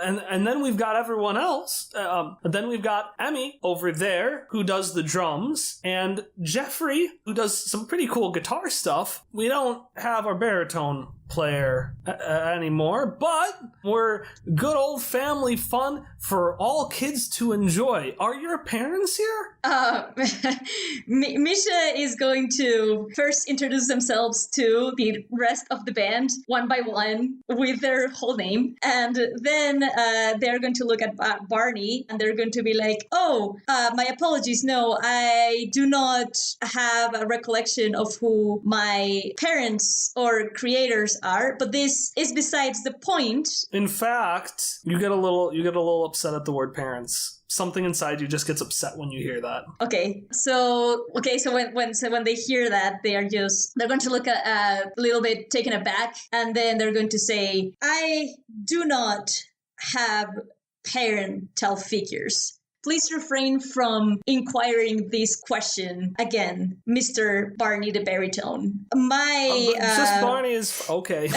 And then we've got everyone else. Then we've got Emmy over there, who does the drums, and Jeffrey, who does some pretty cool guitar stuff. We don't have our baritone player anymore, but we're good old family fun for all kids to enjoy. Are your parents here? Misha is going to first introduce themselves to the rest of the band, one by one, with their whole name, and then they're going to look at Barney, and they're going to be like, oh, my apologies, no, I do not have a recollection of who my parents or creators others are, but this is besides the point. In fact, you get a little upset at the word parents. Something inside you just gets upset when you hear that. Okay, so when they hear that, they're going to look a little bit taken aback, and then they're going to say, "I do not have parental figures. Please refrain from inquiring this question again, Mr. Barney the baritone. Just Barney is okay."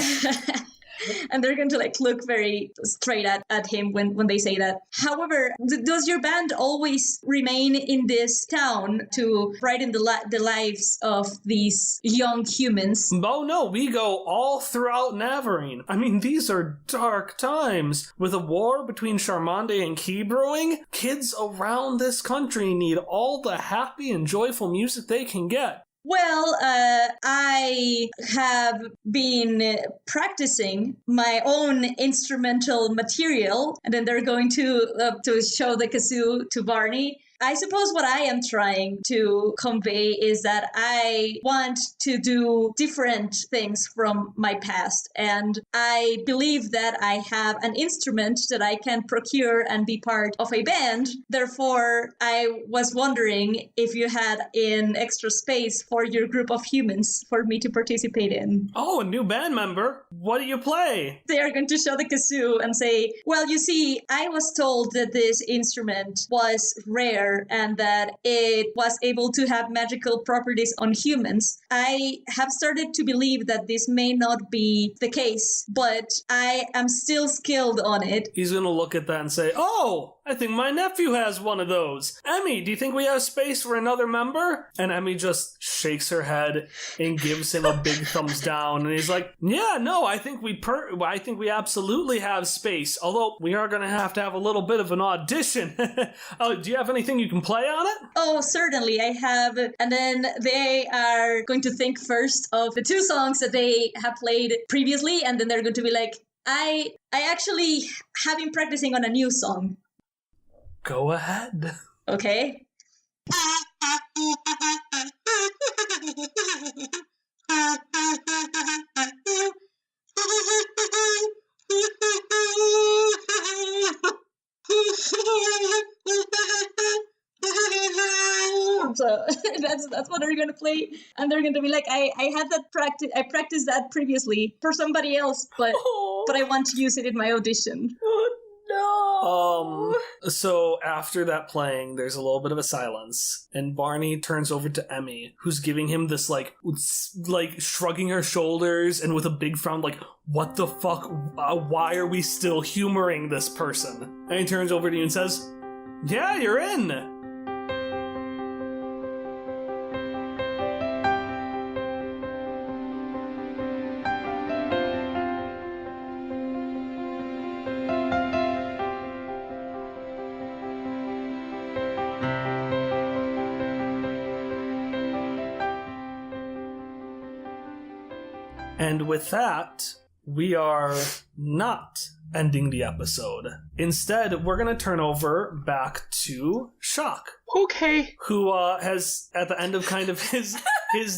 And they're going to look very straight at him when they say that. However, does your band always remain in this town to brighten the lives of these young humans? Oh no, we go all throughout Navarine. I mean, these are dark times. With a war between Charmande and Key brewing, kids around this country need all the happy and joyful music they can get. Well, I have been practicing my own instrumental material, and then they're going to show the kazoo to Barney. I suppose what I am trying to convey is that I want to do different things from my past, and I believe that I have an instrument that I can procure and be part of a band. Therefore, I was wondering if you had an extra space for your group of humans for me to participate in. Oh, a new band member? What do you play? They are going to show the kazoo and say, well, you see, I was told that this instrument was rare and that it was able to have magical properties on humans. I have started to believe that this may not be the case, but I am still skilled on it. He's gonna look at that and say, "Oh, I think my nephew has one of those. Emmy, do you think we have space for another member?" And Emmy just shakes her head and gives him a big thumbs down. And he's like, "Yeah, no, I think we absolutely have space. Although we are gonna have to have a little bit of an audition." Oh, do you have anything you can play on it? Oh, certainly I have. And then they are going to think first of the two songs that they have played previously, and then they're going to be like, I actually have been practicing on a new song. Go ahead. Okay. So that's what they're gonna play, and they're gonna be like, I had that practice. I practiced that previously for somebody else, but I want to use it in my audition. No. So after that playing, there's a little bit of a silence, and Barney turns over to Emmy, who's giving him this like shrugging her shoulders and with a big frown, like, "What the fuck? Why are we still humoring this person?" And he turns over to you and says, "Yeah, you're in." And with that, we are not ending the episode. Instead, we're going to turn over back to Shock. Okay. Who has, at the end of kind of his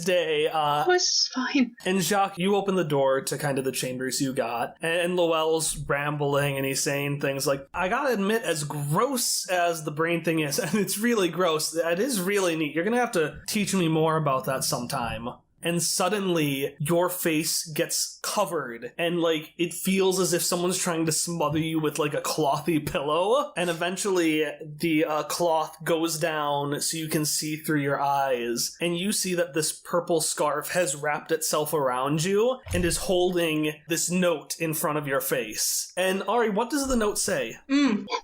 day... was fine. And Jacques, you open the door to kind of the chambers you got, and Lowell's rambling, and he's saying things like, "I gotta admit, as gross as the brain thing is, and it's really gross, that is really neat. You're gonna have to teach me more about that sometime." And suddenly, your face gets covered, and, like, it feels as if someone's trying to smother you with, like, a clothy pillow, and eventually the cloth goes down so you can see through your eyes, and you see that this purple scarf has wrapped itself around you, and is holding this note in front of your face. And, Ari, what does the note say?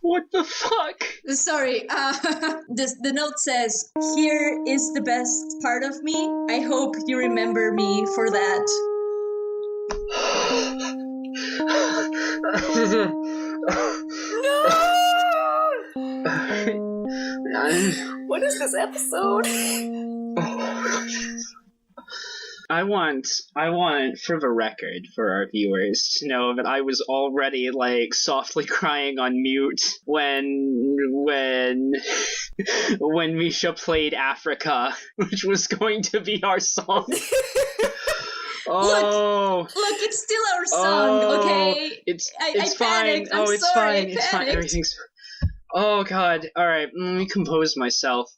What the fuck? Sorry, the note says, "Here is the best part of me. I hope you remember me for that." What is this episode? I want for the record for our viewers to know that I was already like softly crying on mute when Misha played Africa, which was going to be our song. Oh, Look, it's still our song, okay? It's I fine. panicked. I'm It's sorry, fine. I It's fine. panicked. Everything's. Oh God! All right, let me compose myself.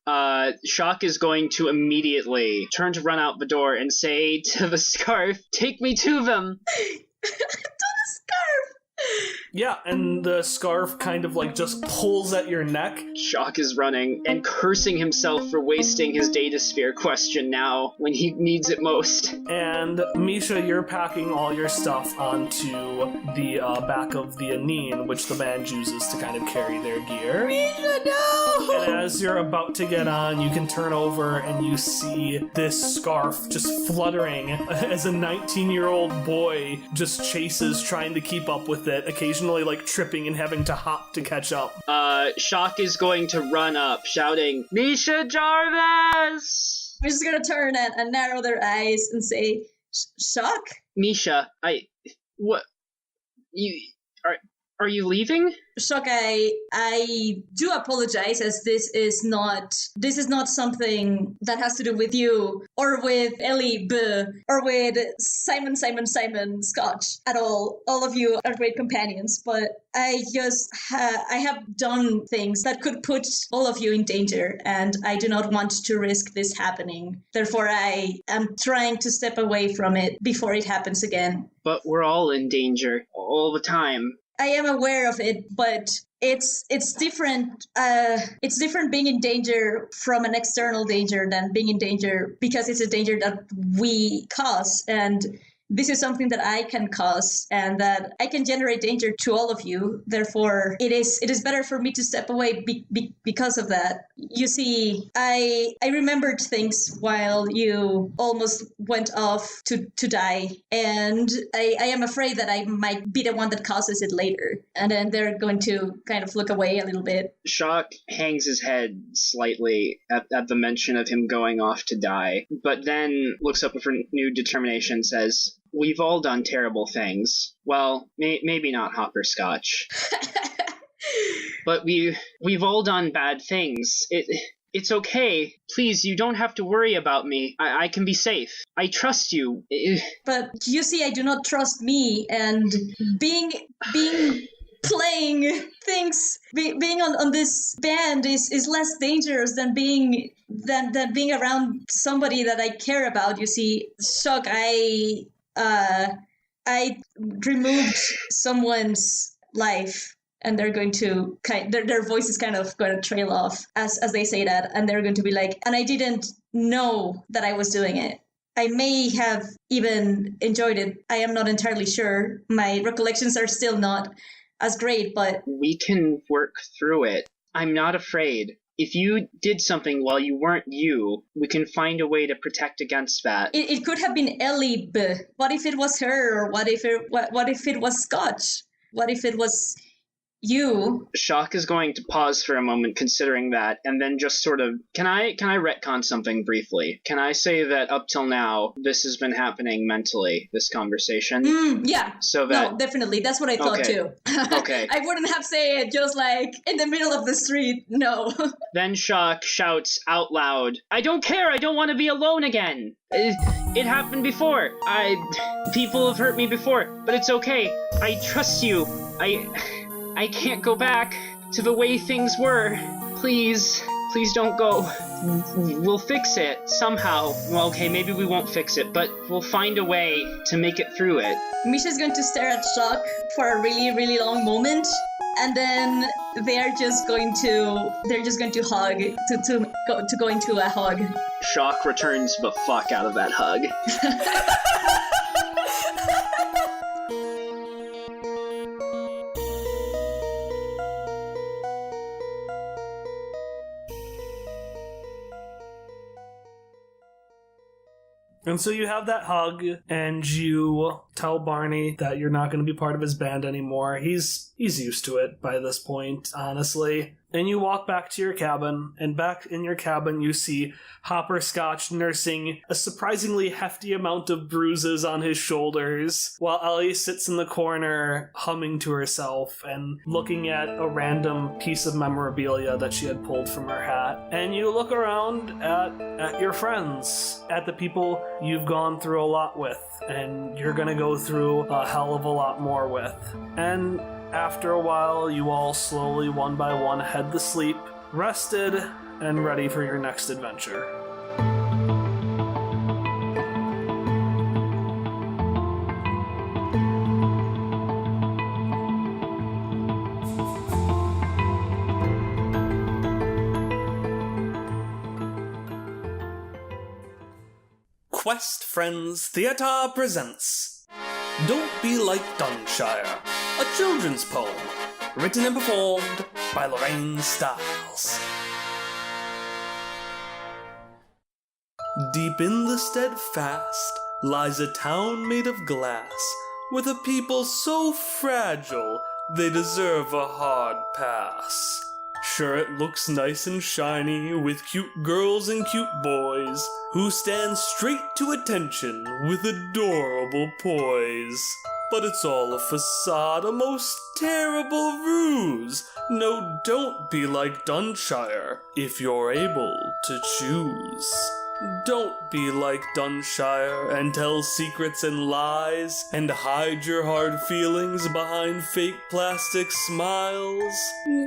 Shock is going to immediately turn to run out the door and say to the scarf, "Take me to them." To the scarf! Yeah, and the scarf kind of like just pulls at your neck. Shock is running and cursing himself for wasting his data sphere question now when he needs it most. And Misha, you're packing all your stuff onto the back of the Anine, which the band uses to kind of carry their gear. Misha, no! And as you're about to get on, you can turn over and you see this scarf just fluttering as a 19-year-old boy just chases, trying to keep up with it, occasionally like tripping and having to hop to catch up. Shock is going to run up, shouting, "Misha Jarvis!" We're just gonna turn and narrow their eyes and say, Shock? Misha, what? Are you leaving? Shock, I do apologize, as this is not something that has to do with you or with Ellie B or with Simon Scotch at all. All of you are great companions, but I just I have done things that could put all of you in danger, and I do not want to risk this happening. Therefore, I am trying to step away from it before it happens again. But we're all in danger all the time. I am aware of it, but it's different. It's different being in danger from an external danger than being in danger because it's a danger that we cause, and this is something that I can cause and that I can generate danger to all of you. Therefore, it is better for me to step away because of that. You see, I remembered things while you almost went off to die, and I am afraid that I might be the one that causes it later. And then they're going to kind of look away a little bit. Shock hangs his head slightly at the mention of him going off to die, but then looks up with renewed determination and says, "We've all done terrible things. Well, maybe not Hopperscotch. But we've all done bad things. It's okay. Please, you don't have to worry about me. I can be safe. I trust you." But you see, I do not trust me, and being playing things, being on this band is less dangerous than being around somebody that I care about. You see, Shock, I removed someone's life, and they're going to their voice is kind of going to trail off as they say that, and they're going to be like, and I didn't know that I was doing it. I may have even enjoyed it. I am not entirely sure. My recollections are still not as great, but we can work through it. I'm not afraid. If you did something while you weren't you, we can find a way to protect against that. It could have been Ellie. What if it was her? Or what if it was Scotch? What if it was you? Shock is going to pause for a moment considering that, and then just sort of, can I retcon something briefly? Can I say that up till now, this has been happening mentally, this conversation? Yeah. So that... No, definitely. That's what I thought too. Okay. I wouldn't have said it just like in the middle of the street. No. Then Shock shouts out loud, "I don't care! I don't want to be alone again! It happened before. People have hurt me before, but it's okay. I trust you. I can't go back to the way things were. Please don't go. We'll fix it somehow. Well, okay, maybe we won't fix it, but we'll find a way to make it through it." Misha's going to stare at Shock for a really, really long moment, and then they're just going to hug to go into a hug. Shock returns the fuck out of that hug. And so you have that hug, and you tell Barney that you're not going to be part of his band anymore. He's used to it by this point, honestly. And you walk back to your cabin, and back in your cabin you see Hopperscotch nursing a surprisingly hefty amount of bruises on his shoulders, while Ellie sits in the corner humming to herself and looking at a random piece of memorabilia that she had pulled from her hat. And you look around at your friends, at the people you've gone through a lot with, and you're gonna go through a hell of a lot more with. And after a while, you all slowly, one by one, head to sleep, rested and ready for your next adventure. Quest Friends Theatre presents Don't Be Like Dunshire, a children's poem, written and performed by Lorraine Stiles. Deep in the steadfast lies a town made of glass, with a people so fragile they deserve a hard pass. Sure, it looks nice and shiny, with cute girls and cute boys, who stand straight to attention with adorable poise. But it's all a facade, a most terrible ruse. No, don't be like Dunshire, if you're able to choose. Don't be like Dunshire and tell secrets and lies and hide your hard feelings behind fake plastic smiles.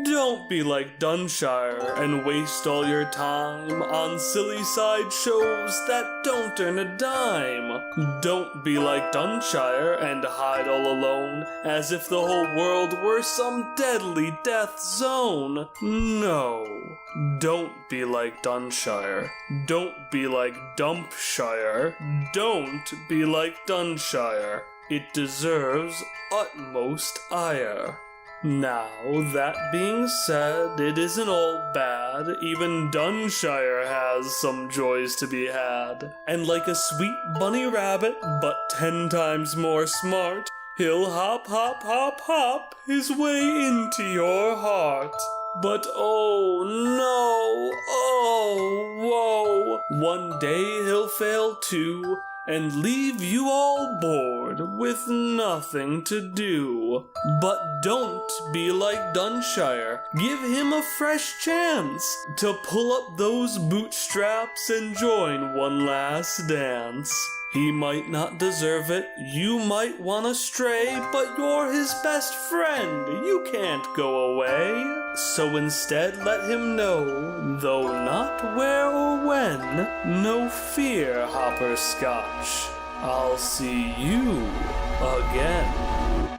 Don't be like Dunshire and waste all your time on silly sideshows that don't earn a dime. Don't be like Dunshire and hide all alone as if the whole world were some deadly death zone. No, don't be like Dunshire. Don't be like Dumpshire. Don't be like Dunshire. It deserves utmost ire. Now, that being said, it isn't all bad. Even Dunshire has some joys to be had. And like a sweet bunny rabbit, but 10 times more smart, he'll hop, hop, hop, hop his way into your heart. But oh no, oh whoa, one day he'll fail too, and leave you all bored with nothing to do. But don't be like Dunshire. Give him a fresh chance to pull up those bootstraps and join one last dance. He might not deserve it, you might want to stray, but you're his best friend, you can't go away. So instead let him know, though not where or when, no fear, Hopperscotch, I'll see you again.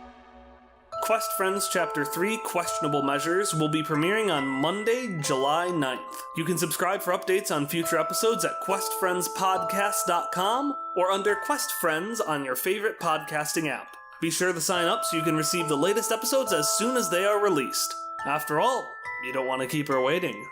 Quest Friends Chapter 3 Questionable Measures will be premiering on Monday, July 9th. You can subscribe for updates on future episodes at questfriendspodcast.com or under Quest Friends on your favorite podcasting app. Be sure to sign up so you can receive the latest episodes as soon as they are released. After all, you don't want to keep her waiting.